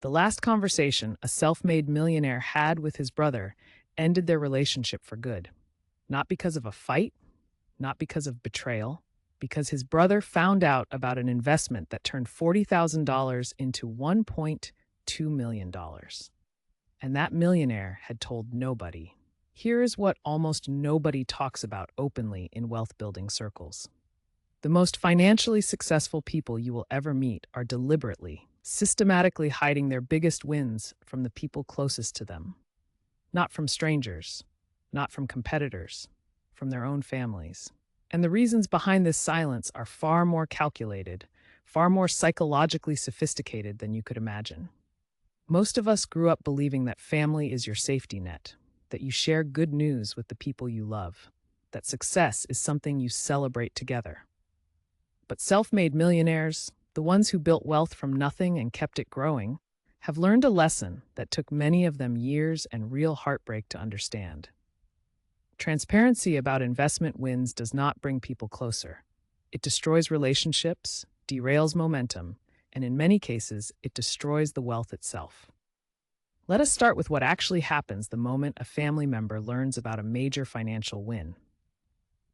The last conversation a self-made millionaire had with his brother ended their relationship for good. Not because of a fight, not because of betrayal, because his brother found out about an investment that turned $40,000 into $1.2 million. And that millionaire had told nobody. Here is what almost nobody talks about openly in wealth building circles. The most financially successful people you will ever meet are deliberately, systematically hiding their biggest wins from the people closest to them. Not from strangers, not from competitors, from their own families. And the reasons behind this silence are far more calculated, far more psychologically sophisticated than you could imagine. Most of us grew up believing that family is your safety net, that you share good news with the people you love, that success is something you celebrate together. But self-made millionaires, the ones who built wealth from nothing and kept it growing, have learned a lesson that took many of them years and real heartbreak to understand. Transparency about investment wins does not bring people closer. It destroys relationships, derails momentum, and in many cases, it destroys the wealth itself. Let us start with what actually happens the moment a family member learns about a major financial win.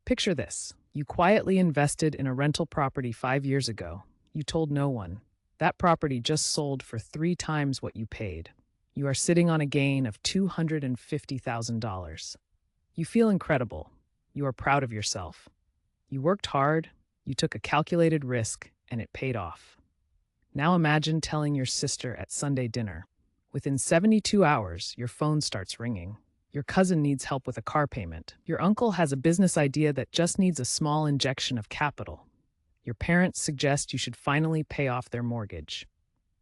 Picture this. You quietly invested in a rental property 5 years ago. You told no one. That property just sold for 3 times what you paid. You are sitting on a gain of $250,000. You feel incredible. You are proud of yourself. You worked hard, you took a calculated risk, and it paid off. Now imagine telling your sister at Sunday dinner. Within 72 hours, your phone starts ringing. Your cousin needs help with a car payment. Your uncle has a business idea that just needs a small injection of capital. Your parents suggest you should finally pay off their mortgage.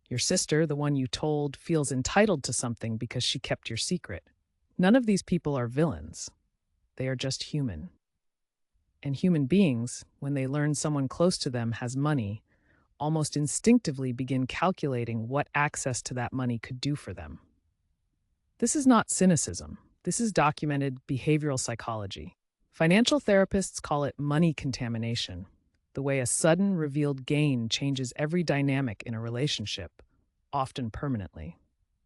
Your sister, the one you told, feels entitled to something because she kept your secret. None of these people are villains. They are just human. And human beings, when they learn someone close to them has money, almost instinctively begin calculating what access to that money could do for them. This is not cynicism. This is documented behavioral psychology. Financial therapists call it money contamination, the way a sudden revealed gain changes every dynamic in a relationship, often permanently.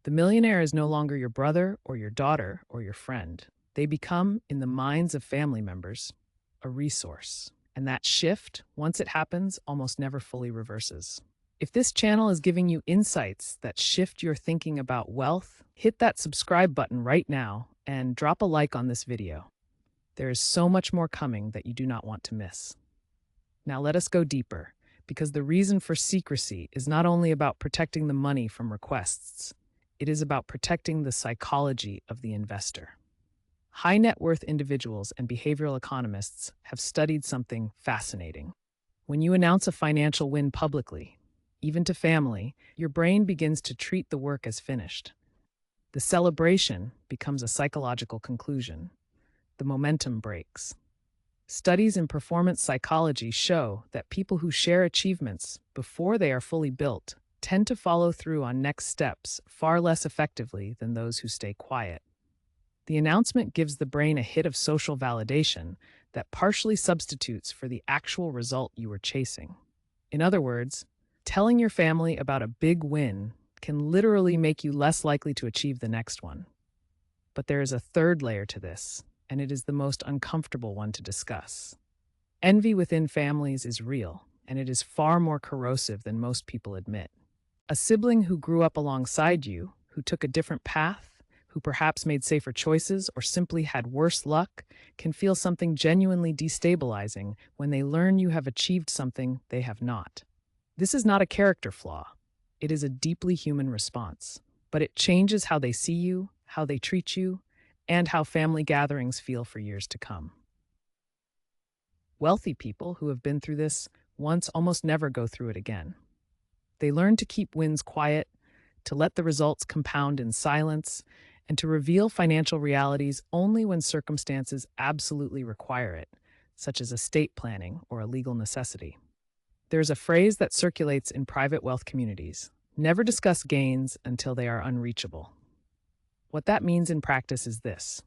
The millionaire is no longer your brother or your daughter or your friend. They become, in the minds of family members, a resource. And that shift, once it happens, almost never fully reverses. If this channel is giving you insights that shift your thinking about wealth, hit that subscribe button right now and drop a like on this video. There is so much more coming that you do not want to miss. Now let us go deeper, because the reason for secrecy is not only about protecting the money from requests, it is about protecting the psychology of the investor. High net worth individuals and behavioral economists have studied something fascinating. When you announce a financial win publicly, even to family, your brain begins to treat the work as finished. The celebration becomes a psychological conclusion. The momentum breaks. Studies in performance psychology show that people who share achievements before they are fully built tend to follow through on next steps far less effectively than those who stay quiet. The announcement gives the brain a hit of social validation that partially substitutes for the actual result you were chasing. In other words, telling your family about a big win can literally make you less likely to achieve the next one. But there is a third layer to this, and it is the most uncomfortable one to discuss. Envy within families is real, and it is far more corrosive than most people admit. A sibling who grew up alongside you, who took a different path, who perhaps made safer choices or simply had worse luck, can feel something genuinely destabilizing when they learn you have achieved something they have not. This is not a character flaw. It is a deeply human response, but it changes how they see you, how they treat you, and how family gatherings feel for years to come. Wealthy people who have been through this once almost never go through it again. They learn to keep wins quiet, to let the results compound in silence, and to reveal financial realities only when circumstances absolutely require it, such as estate planning or a legal necessity. There's a phrase that circulates in private wealth communities: never discuss gains until they are unreachable. What that means in practice is this.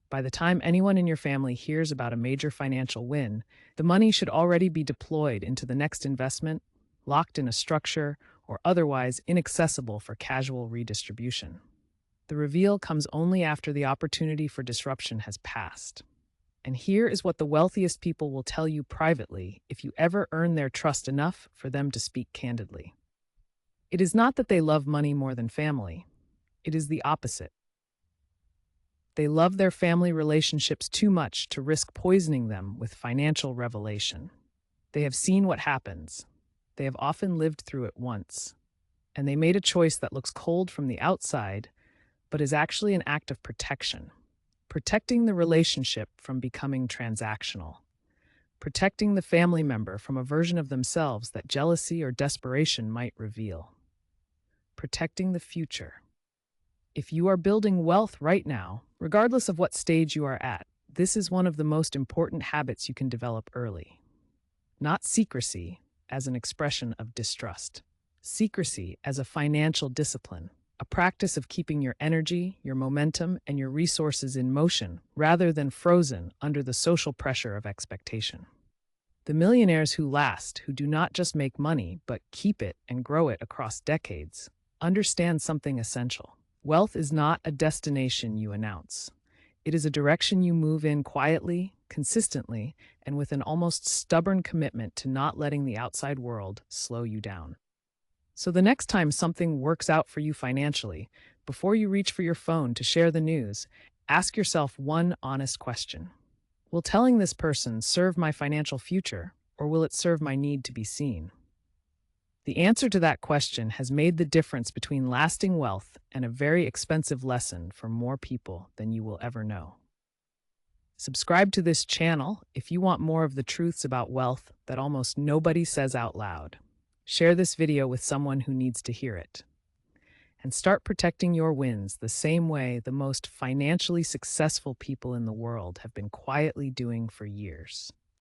By the time anyone in your family hears about a major financial win, the money should already be deployed into the next investment, locked in a structure, or otherwise inaccessible for casual redistribution. The reveal comes only after the opportunity for disruption has passed. And here is what the wealthiest people will tell you privately if you ever earn their trust enough for them to speak candidly. It is not that they love money more than family, it is the opposite. They love their family relationships too much to risk poisoning them with financial revelation. They have seen what happens. They have often lived through it once. And they made a choice that looks cold from the outside, but is actually an act of protection. Protecting the relationship from becoming transactional. Protecting the family member from a version of themselves that jealousy or desperation might reveal. Protecting the future. If you are building wealth right now, regardless of what stage you are at, this is one of the most important habits you can develop early. Not secrecy as an expression of distrust. Secrecy as a financial discipline, a practice of keeping your energy, your momentum, and your resources in motion rather than frozen under the social pressure of expectation. The millionaires who last, who do not just make money, but keep it and grow it across decades, understand something essential. Wealth is not a destination you announce. It is a direction you move in quietly, consistently, and with an almost stubborn commitment to not letting the outside world slow you down. So the next time something works out for you financially, before you reach for your phone to share the news, ask yourself one honest question. Will telling this person serve my financial future, or will it serve my need to be seen? The answer to that question has made the difference between lasting wealth and a very expensive lesson for more people than you will ever know. Subscribe to this channel if you want more of the truths about wealth that almost nobody says out loud. Share this video with someone who needs to hear it. And start protecting your wins the same way the most financially successful people in the world have been quietly doing for years.